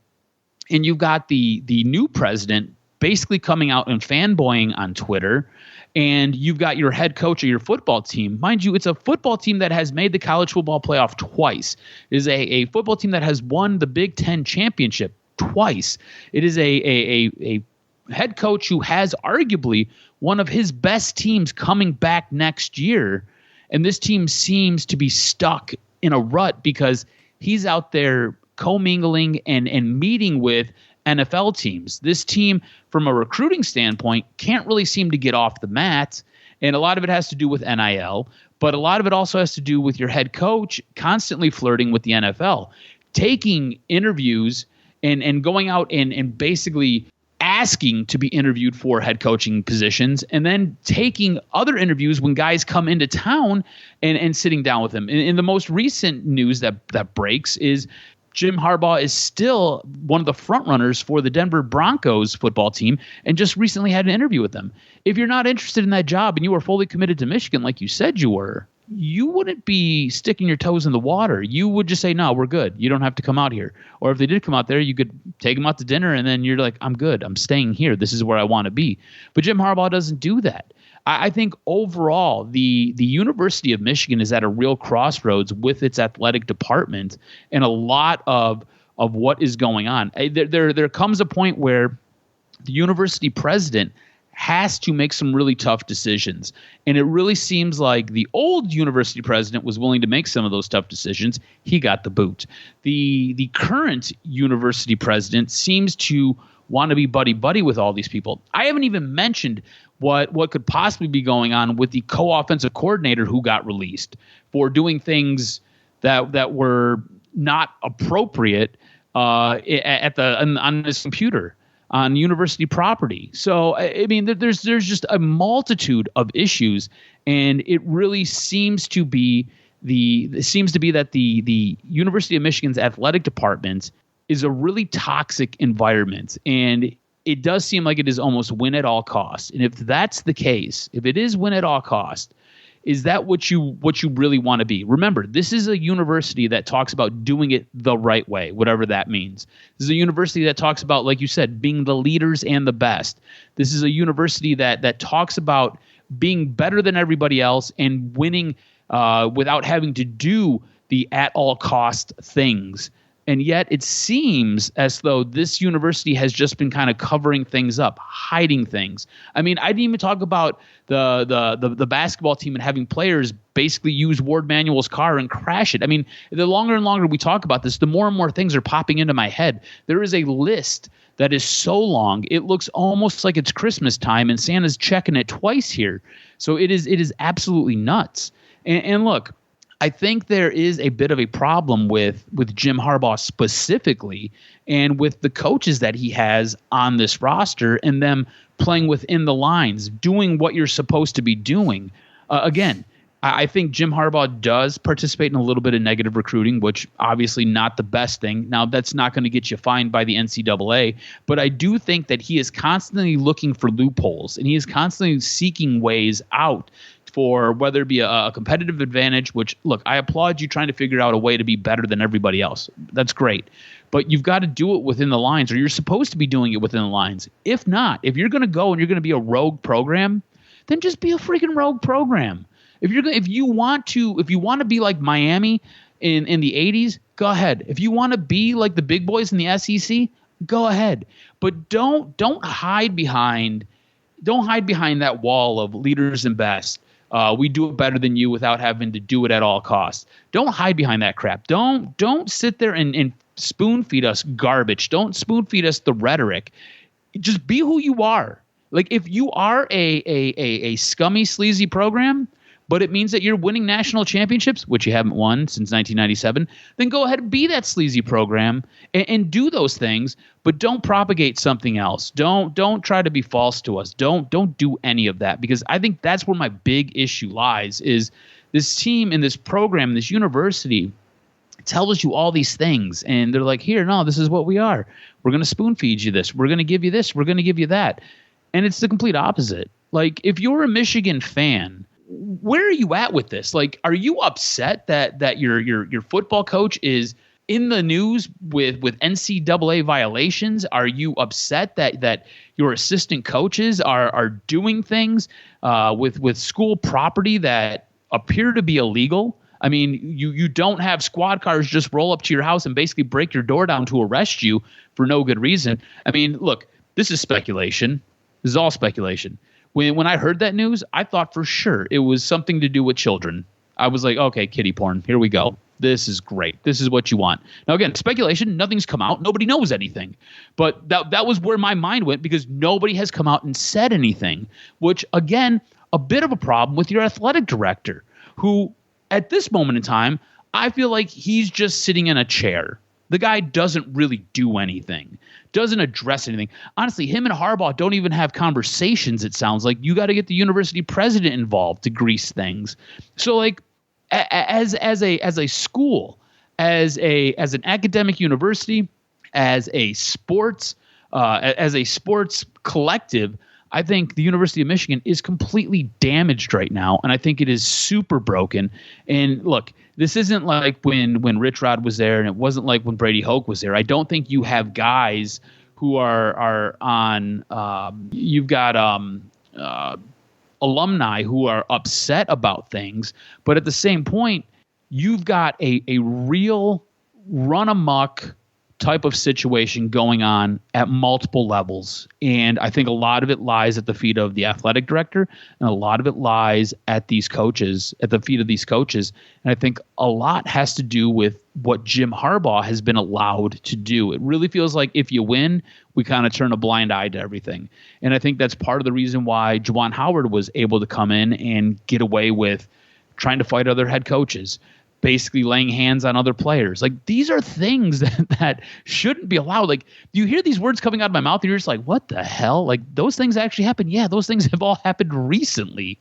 and you've got the new president basically coming out and fanboying on Twitter. And you've got your head coach of your football team. Mind you, it's a football team that has made the college football playoff twice. It is a football team that has won the Big Ten championship twice. It is a head coach who has arguably one of his best teams coming back next year. And this team seems to be stuck in a rut because he's out there commingling and meeting with NFL teams. This team, from a recruiting standpoint, can't really seem to get off the mat. And a lot of it has to do with NIL, but a lot of it also has to do with your head coach constantly flirting with the NFL, taking interviews and going out and basically asking to be interviewed for head coaching positions, and then taking other interviews when guys come into town and sitting down with them. In the most recent news that breaks is Jim Harbaugh is still one of the front runners for the Denver Broncos football team and just recently had an interview with them. If you're not interested in that job and you are fully committed to Michigan like you said you were, you wouldn't be sticking your toes in the water. You would just say, no, we're good. You don't have to come out here. Or if they did come out there, you could take them out to dinner and then you're like, I'm good. I'm staying here. This is where I want to be. But Jim Harbaugh doesn't do that. I think overall, the University of Michigan is at a real crossroads with its athletic department and a lot of what is going on. There comes a point where the university president has to make some really tough decisions. And it really seems like the old university president was willing to make some of those tough decisions. He got the boot. The current university president seems to want to be buddy-buddy with all these people. I haven't even mentioned what could possibly be going on with the co-offensive coordinator who got released for doing things that were not appropriate on his computer on university property. So I mean, there's just a multitude of issues, and it really seems to be that the University of Michigan's athletic department is a really toxic environment, and it does seem like it is almost win at all costs. And if that's the case, if it is win at all costs, is that what you really want to be? Remember, this is a university that talks about doing it the right way, whatever that means. This is a university that talks about, like you said, being the leaders and the best. This is a university that talks about being better than everybody else and winning without having to do the at all cost things. And yet it seems as though this university has just been kind of covering things up, hiding things. I mean, I didn't even talk about the basketball team and having players basically use Ward Manuel's car and crash it. I mean, the longer and longer we talk about this, the more and more things are popping into my head. There is a list that is so long, it looks almost like it's Christmas time and Santa's checking it twice here. So it is absolutely nuts. And look, I think there is a bit of a problem with Jim Harbaugh specifically and with the coaches that he has on this roster and them playing within the lines, doing what you're supposed to be doing. Again, I think Jim Harbaugh does participate in a little bit of negative recruiting, which obviously not the best thing. Now, that's not going to get you fined by the NCAA, but I do think that he is constantly looking for loopholes, and he is constantly seeking ways out for whether it be a competitive advantage, which, look, I applaud you trying to figure out a way to be better than everybody else. That's great. But you've got to do it within the lines, or you're supposed to be doing it within the lines. If not, if you're going to go and you're going to be a rogue program, then just be a freaking rogue program. If you want to be like Miami in the 80s, go ahead. If you want to be like the big boys in the SEC, go ahead. But don't hide behind that wall of leaders and best. We do it better than you without having to do it at all costs. Don't hide behind that crap. Don't sit there and spoon feed us garbage. Don't spoon feed us the rhetoric. Just be who you are. Like, if you are a scummy, sleazy program, but it means that you're winning national championships, which you haven't won since 1997, then go ahead and be that sleazy program and do those things, but don't propagate something else. Don't try to be false to us. Don't do any of that, because I think that's where my big issue lies, is this team and this program, this university tells you all these things, and they're like, here, no, this is what we are. We're going to spoon feed you this. We're going to give you this. We're going to give you that. And it's the complete opposite. Like, if you're a Michigan fan, where are you at with this? Like, are you upset that your football coach is in the news with NCAA violations? Are you upset that your assistant coaches are doing things with school property that appear to be illegal? I mean, you don't have squad cars just roll up to your house and basically break your door down to arrest you for no good reason. I mean, look, this is speculation. This is all speculation. When I heard that news, I thought for sure it was something to do with children. I was like, okay, kiddie porn. Here we go. This is great. This is what you want. Now, again, speculation. Nothing's come out. Nobody knows anything. But that was where my mind went, because nobody has come out and said anything, which, again, a bit of a problem with your athletic director, who at this moment in time, I feel like he's just sitting in a chair. The guy doesn't really do anything, doesn't address anything. Honestly, him and Harbaugh don't even have conversations, it sounds like. You got to get the university president involved to grease things. So, like, as a school, as an academic university, as a sports collective, I think the University of Michigan is completely damaged right now, and I think it is super broken. And look, this isn't like when Rich Rod was there, and it wasn't like when Brady Hoke was there. I don't think you have guys who are on you've got alumni who are upset about things, but at the same point, you've got a real run amok type of situation going on at multiple levels. And I think a lot of it lies at the feet of the athletic director, and a lot of it lies at these coaches, at the feet of these coaches. And I think a lot has to do with what Jim Harbaugh has been allowed to do. It really feels like if you win, we kind of turn a blind eye to everything. And I think that's part of the reason why Juwan Howard was able to come in and get away with trying to fight other head coaches, basically laying hands on other players. Like, these are things that shouldn't be allowed. Like, you hear these words coming out of my mouth and you're just like, what the hell? Like, those things actually happen? Yeah, those things have all happened recently.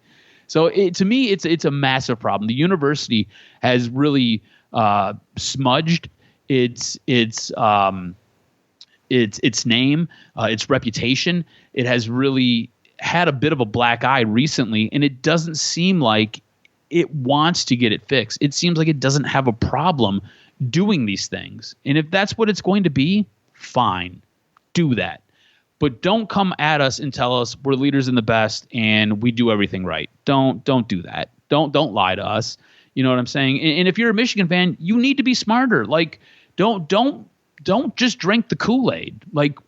So to me, it's a massive problem. The university has really smudged its name, its reputation. It has really had a bit of a black eye recently, and it doesn't seem like it wants to get it fixed. It seems like it doesn't have a problem doing these things. And if that's what it's going to be, fine, do that. But don't come at us and tell us we're leaders in the best and we do everything right. Don't do that. Don't lie to us. You know what I'm saying? And if you're a Michigan fan, you need to be smarter. Like, don't just drink the Kool-Aid. Like,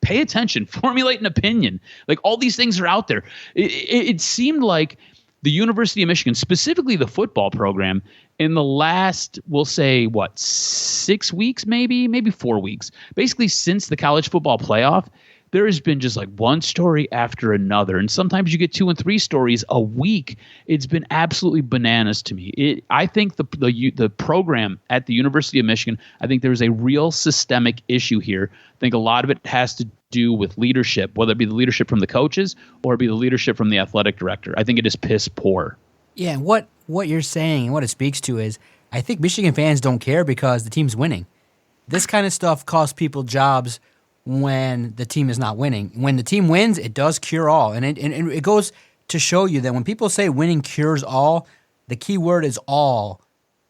pay attention, formulate an opinion. Like, all these things are out there. It seemed like the University of Michigan, specifically the football program, in the last, we'll say, 6 weeks, maybe 4 weeks, basically since the college football playoff, there has been just like one story after another. And sometimes you get 2 and 3 stories a week. It's been absolutely bananas to me. I think the program at the University of Michigan, I think there's a real systemic issue here. I think a lot of it has to do with leadership, whether it be the leadership from the coaches or it be the leadership from the athletic director. I think it is piss poor. Yeah, and what what you're saying and what it speaks to is I think Michigan fans don't care because the team's winning. This kind of stuff costs people jobs when the team is not winning. When the team wins, it does cure all. And it goes to show you that when people say winning cures all, the key word is all.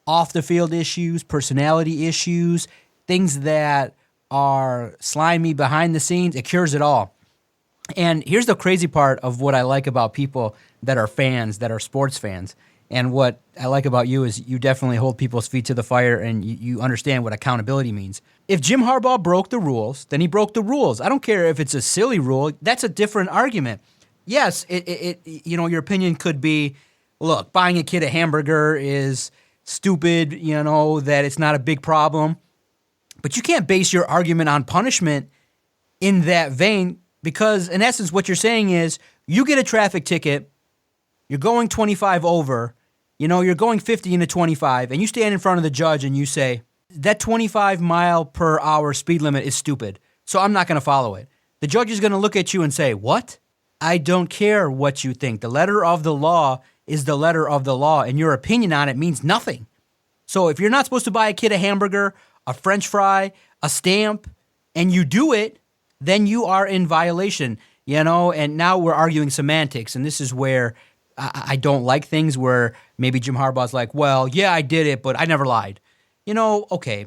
Off-the-field issues, personality issues, things that are slimy behind the scenes, it cures it all. And here's the crazy part of what I like about people that are fans, that are sports fans. And what I like about you is you definitely hold people's feet to the fire and you understand what accountability means. If Jim Harbaugh broke the rules, then he broke the rules. I don't care if it's a silly rule. That's a different argument. Yes, your opinion could be, look, buying a kid a hamburger is stupid, that it's not a big problem. But you can't base your argument on punishment in that vein because, in essence, what you're saying is you get a traffic ticket, you're going 25 over, you're going 50 into 25, and you stand in front of the judge and you say, that 25 mile per hour speed limit is stupid, so I'm not going to follow it. The judge is going to look at you and say, what? I don't care what you think. The letter of the law is the letter of the law, and your opinion on it means nothing. So if you're not supposed to buy a kid a hamburger, a French fry, a stamp, and you do it, then you are in violation, and now we're arguing semantics, and this is where I don't like things where maybe Jim Harbaugh's like, well, yeah, I did it, but I never lied. Okay,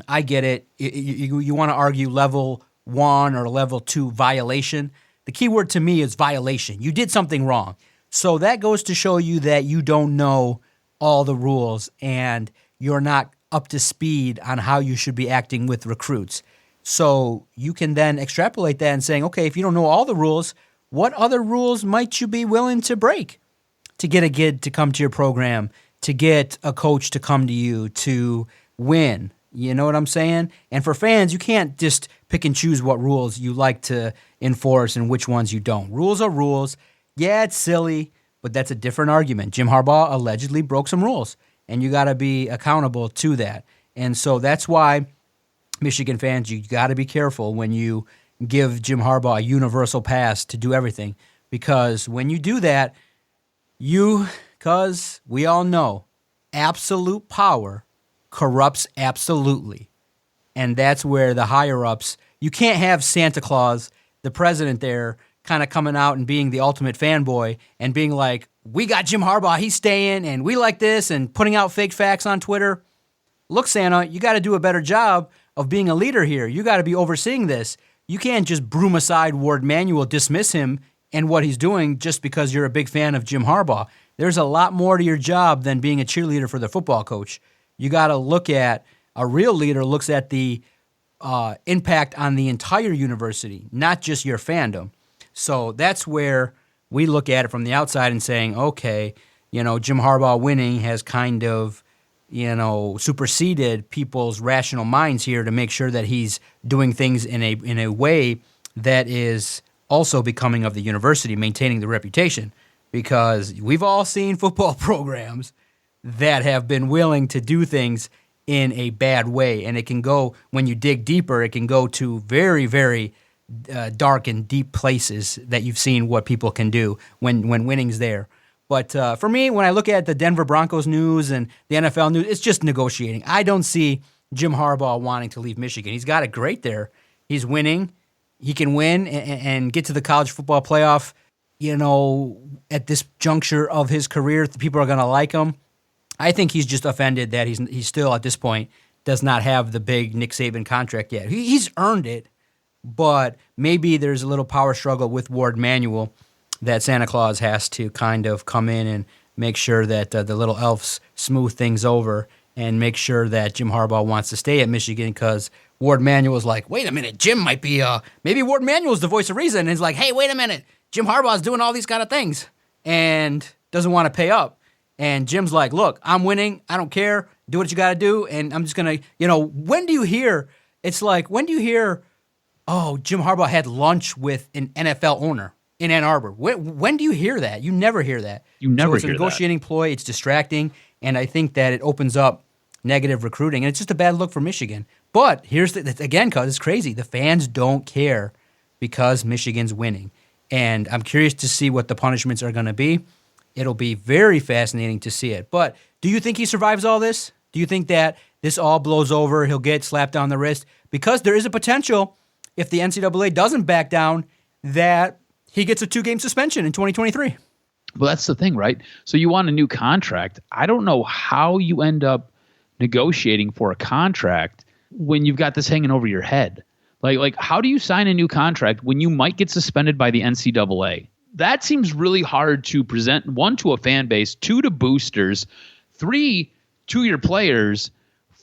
I get it. You want to argue level 1 or level 2 violation. The key word to me is violation. You did something wrong. So that goes to show you that you don't know all the rules and you're not up to speed on how you should be acting with recruits. So you can then extrapolate that and saying, okay, if you don't know all the rules, what other rules might you be willing to break to get a kid to come to your program, to get a coach to come to you, to win? You know what I'm saying? And for fans, you can't just pick and choose what rules you like to enforce and which ones you don't. Rules are rules. Yeah, it's silly, but that's a different argument. Jim Harbaugh allegedly broke some rules, and you got to be accountable to that. And so that's why, Michigan fans, you got to be careful when you give Jim Harbaugh a universal pass to do everything, because when you do that, because we all know, absolute power corrupts absolutely. And that's where the higher-ups, you can't have Santa Claus, the president there, kind of coming out and being the ultimate fanboy and being like, we got Jim Harbaugh, he's staying, and we like this, and putting out fake facts on Twitter. Look, Santa, you got to do a better job of being a leader here. You got to be overseeing this. You can't just broom aside Ward Manuel, dismiss him and what he's doing just because you're a big fan of Jim Harbaugh. There's a lot more to your job than being a cheerleader for the football coach. You got to look at, a real leader looks at the impact on the entire university, not just your fandom. So that's where we look at it from the outside and saying, okay, Jim Harbaugh winning has kind of, superseded people's rational minds here to make sure that he's doing things in a way that is also becoming of the university, maintaining the reputation. Because we've all seen football programs that have been willing to do things in a bad way. And it can go, when you dig deeper, it can go to very, very dark and deep places that you've seen what people can do when winning's there. But for me, when I look at the Denver Broncos news and the NFL news, it's just negotiating. I don't see Jim Harbaugh wanting to leave Michigan. He's got it great there. He's winning. He can win and get to the college football playoff, at this juncture of his career. People are going to like him. I think he's just offended that he's still, at this point, does not have the big Nick Saban contract yet. He's earned it, but maybe there's a little power struggle with Ward Manuel that Santa Claus has to kind of come in and make sure that the little elves smooth things over and make sure that Jim Harbaugh wants to stay at Michigan, because Ward Manuel's like, wait a minute, Jim might be, maybe Ward Manuel's the voice of reason, and he's like, hey, wait a minute, Jim Harbaugh's doing all these kind of things and doesn't want to pay up. And Jim's like, look, I'm winning, I don't care, do what you got to do, and I'm just going to, when do you hear, oh, Jim Harbaugh had lunch with an NFL owner in Ann Arbor? When do you hear that? You never hear that. You never so it's hear a negotiating ploy. It's distracting, and I think that it opens up negative recruiting, and it's just a bad look for Michigan. But here's again, because it's crazy. The fans don't care because Michigan's winning, and I'm curious to see what the punishments are going to be. It'll be very fascinating to see it. But do you think he survives all this? Do you think that this all blows over, he'll get slapped on the wrist? Because there is a potential, if the NCAA doesn't back down, that he gets a 2-game suspension in 2023. Well, that's the thing, right? So you want a new contract. I don't know how you end up negotiating for a contract when you've got this hanging over your head. Like how do you sign a new contract when you might get suspended by the NCAA? That seems really hard to present, 1, to a fan base, 2, to boosters, 3, to your players,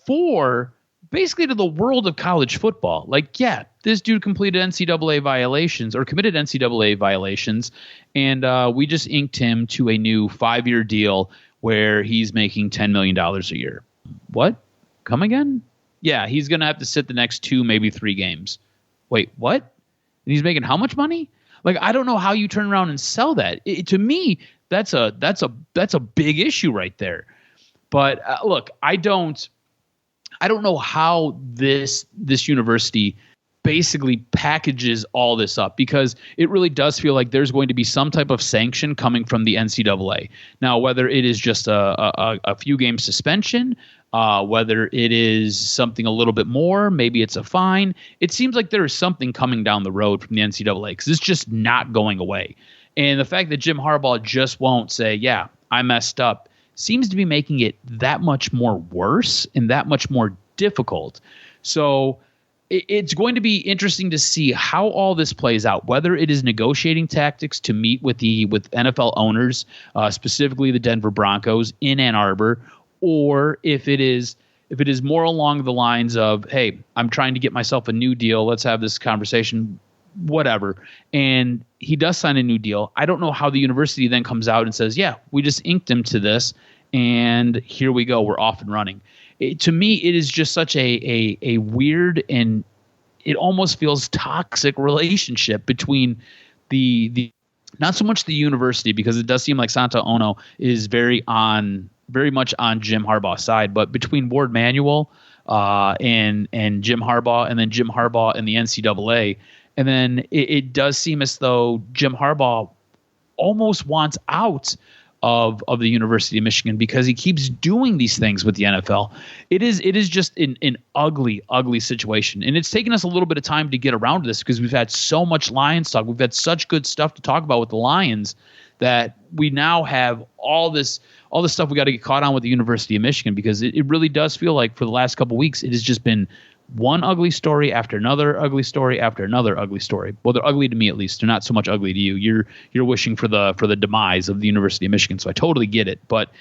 4, basically to the world of college football. Like, yeah, this dude completed NCAA violations or committed NCAA violations, and we just inked him to a new 5-year deal where he's making $10 million a year. What? Come again? Yeah, he's going to have to sit the next 2, maybe 3 games. Wait, what? And he's making how much money? Like, I don't know how you turn around and sell that. To me, that's a big issue right there. But look, I don't know how this university basically packages all this up, because it really does feel like there's going to be some type of sanction coming from the NCAA. Now, whether it is just a few game suspension, whether it is something a little bit more, maybe it's a fine. It seems like there is something coming down the road from the NCAA, because it's just not going away. And the fact that Jim Harbaugh just won't say, yeah, I messed up, seems to be making it that much more worse and that much more difficult. So it's going to be interesting to see how all this plays out, whether it is negotiating tactics to meet with NFL owners, specifically the Denver Broncos in Ann Arbor, or if it is more along the lines of, hey, I'm trying to get myself a new deal, let's have this conversation, whatever. And he does sign a new deal. I don't know how the university then comes out and says, yeah, we just inked him to this, and here we go, we're off and running. To me, it is just such a weird, and it almost feels toxic relationship between the not so much the university, because it does seem like Santa Ono is very much on Jim Harbaugh's side, but between Ward Manuel and Jim Harbaugh, and then Jim Harbaugh and the NCAA. And then it does seem as though Jim Harbaugh almost wants out of the University of Michigan, because he keeps doing these things with the NFL. It is just an ugly, ugly situation. And it's taken us a little bit of time to get around to this, because we've had so much Lions talk. We've had such good stuff to talk about with the Lions, that we now have all this stuff we got to get caught on with the University of Michigan, because it really does feel like for the last couple of weeks, it has just been one ugly story after another ugly story after another ugly story. Well, they're ugly to me, at least. They're not so much ugly to you. You're wishing for the demise of the University of Michigan, so I totally get it. But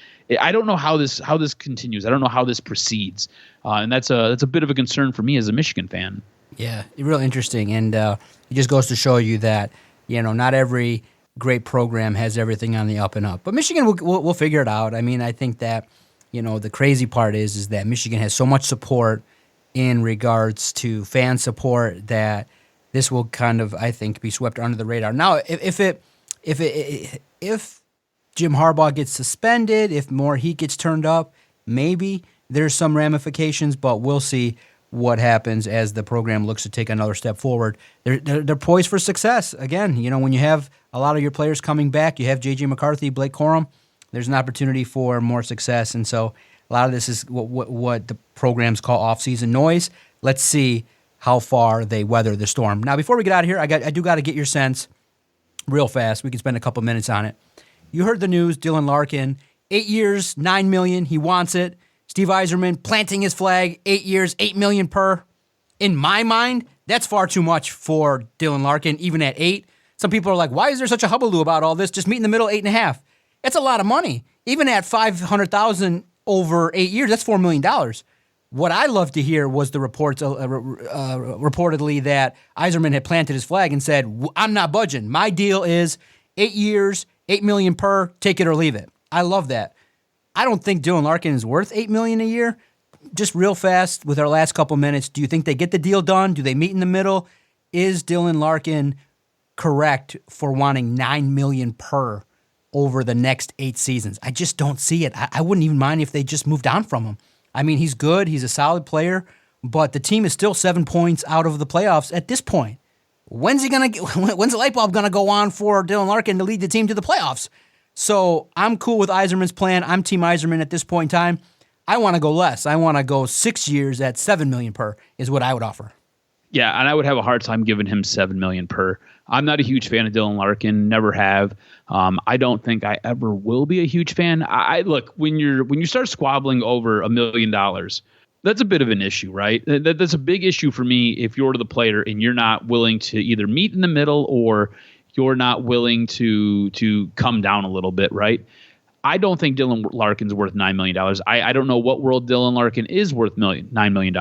I don't know how this continues. I don't know how this proceeds, and that's a bit of a concern for me as a Michigan fan. Yeah, real interesting, and it just goes to show you that not every great program has everything on the up and up. But Michigan will figure it out. I mean, I think that the crazy part is that Michigan has so much support in regards to fan support that this will kind of, I think, be swept under the radar. Now, if Jim Harbaugh gets suspended, if more heat gets turned up, maybe there's some ramifications, but we'll see what happens as the program looks to take another step forward. They're poised for success. Again, when you have a lot of your players coming back, you have J.J. McCarthy, Blake Corum, there's an opportunity for more success, and so a lot of this is what the programs call off-season noise. Let's see how far they weather the storm. Now, before we get out of here, I do got to get your sense real fast. We can spend a couple minutes on it. You heard the news, Dylan Larkin, 8 years, $9 million. He wants it. Steve Yzerman planting his flag, 8 years, $8 million per. In my mind, that's far too much for Dylan Larkin, even at 8. Some people are like, why is there such a hullabaloo about all this? Just meet in the middle, 8.5. That's a lot of money. Even at $500,000 over 8 years, that's $4 million. What I love to hear was the reports, reportedly, that Yzerman had planted his flag and said, I'm not budging. My deal is 8 years, $8 million per, take it or leave it. I love that. I don't think Dylan Larkin is worth $8 million a year. Just real fast with our last couple minutes, do you think they get the deal done? Do they meet in the middle? Is Dylan Larkin correct for wanting $9 million per over the next 8 seasons? I just don't see it. I wouldn't even mind if they just moved on from him. I mean, he's good. He's a solid player, but the team is still 7 points out of the playoffs at this point. When's the light bulb gonna go on for Dylan Larkin to lead the team to the playoffs? So I'm cool with Yzerman's plan. I'm Team Yzerman at this point in time. I want to go less. I want to go 6 years at $7 million per is what I would offer. Yeah, and I would have a hard time giving him $7 million per. I'm not a huge fan of Dylan Larkin. Never have. I don't think I ever will be a huge fan. I look, when you start squabbling over $1 million, that's a bit of an issue, right? That's a big issue for me if you're the player and you're not willing to either meet in the middle or you're not willing to come down a little bit, right? I don't think Dylan Larkin's worth $9 million. I don't know what world Dylan Larkin is worth $9 million.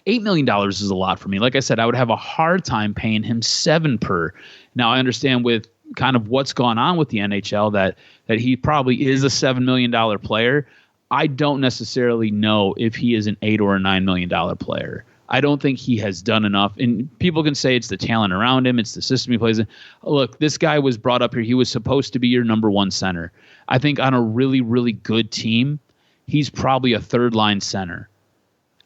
$8 million is a lot for me. Like I said, I would have a hard time paying him $7 per. Now, I understand with kind of what's gone on with the NHL that he probably is a $7 million player. I don't necessarily know if he is an $8 or a $9 million player. I don't think he has done enough. And people can say it's the talent around him, it's the system he plays in. Look, this guy was brought up here. He was supposed to be your number one center. I think on a really, really good team, he's probably a third-line center.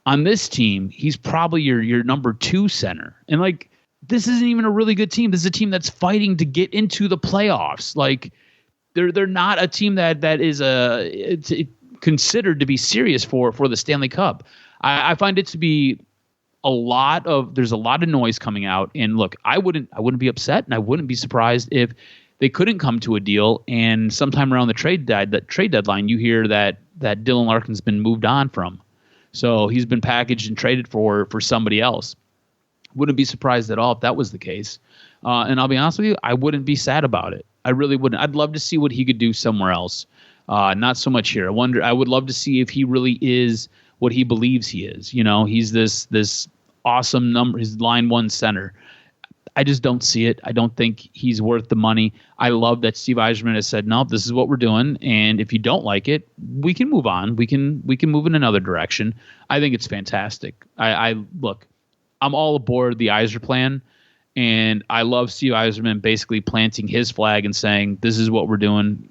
On this team, he's probably your number two center. And, like, this isn't even a really good team. This is a team that's fighting to get into the playoffs. Like, they're not a team that is considered to be serious for the Stanley Cup. I find it to be there's a lot of noise coming out. And look, I wouldn't be upset, and I wouldn't be surprised if they couldn't come to a deal. And sometime around the trade deadline, you hear that Dylan Larkin's been moved on from. So he's been packaged and traded for somebody else. Wouldn't be surprised at all if that was the case. And I'll be honest with you, I wouldn't be sad about it. I really wouldn't. I'd love to see what he could do somewhere else. Not so much here. I would love to see if he really is what he believes he is. You know, he's this awesome number. He's line one center. I just don't see it. I don't think he's worth the money. I love that Steve Yzerman has said, no, this is what we're doing. And if you don't like it, we can move on. We can move in another direction. I think it's fantastic. Look, I'm all aboard the Yzer plan. And I love Steve Yzerman basically planting his flag and saying, this is what we're doing.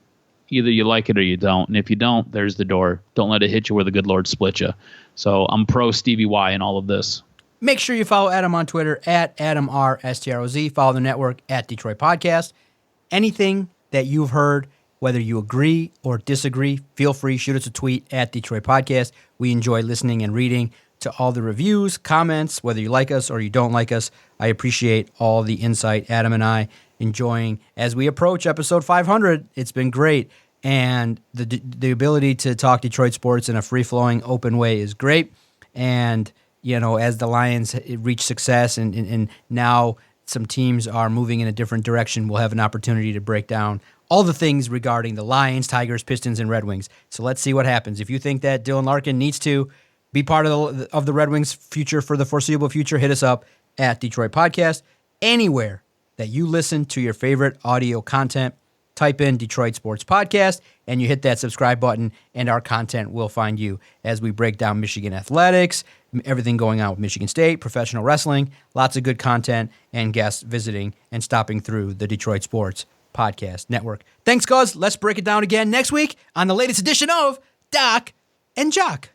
Either you like it or you don't. And if you don't, there's the door. Don't let it hit you where the good Lord split you. So I'm pro Stevie Y in all of this. Make sure you follow Adam on Twitter at AdamRSTROZ. Follow the network at Detroit Podcast. Anything that you've heard, whether you agree or disagree, feel free, shoot us a tweet at Detroit Podcast. We enjoy listening and reading to all the reviews, comments, whether you like us or you don't like us. I appreciate all the insight Adam and I enjoying as we approach episode 500. It's been great. And the ability to talk Detroit sports in a free-flowing, open way is great. And you know, as the Lions reach success and now some teams are moving in a different direction, we'll have an opportunity to break down all the things regarding the Lions, Tigers, Pistons, and Red Wings. So let's see what happens. If you think that Dylan Larkin needs to be part of the Red Wings' future for the foreseeable future, hit us up at Detroit Podcast. Anywhere that you listen to your favorite audio content, type in Detroit Sports Podcast, and you hit that subscribe button, and our content will find you as we break down Michigan athletics, everything going on with Michigan State, professional wrestling, lots of good content, and guests visiting and stopping through the Detroit Sports Podcast Network. Thanks, guys. Let's break it down again next week on the latest edition of Doc and Jock.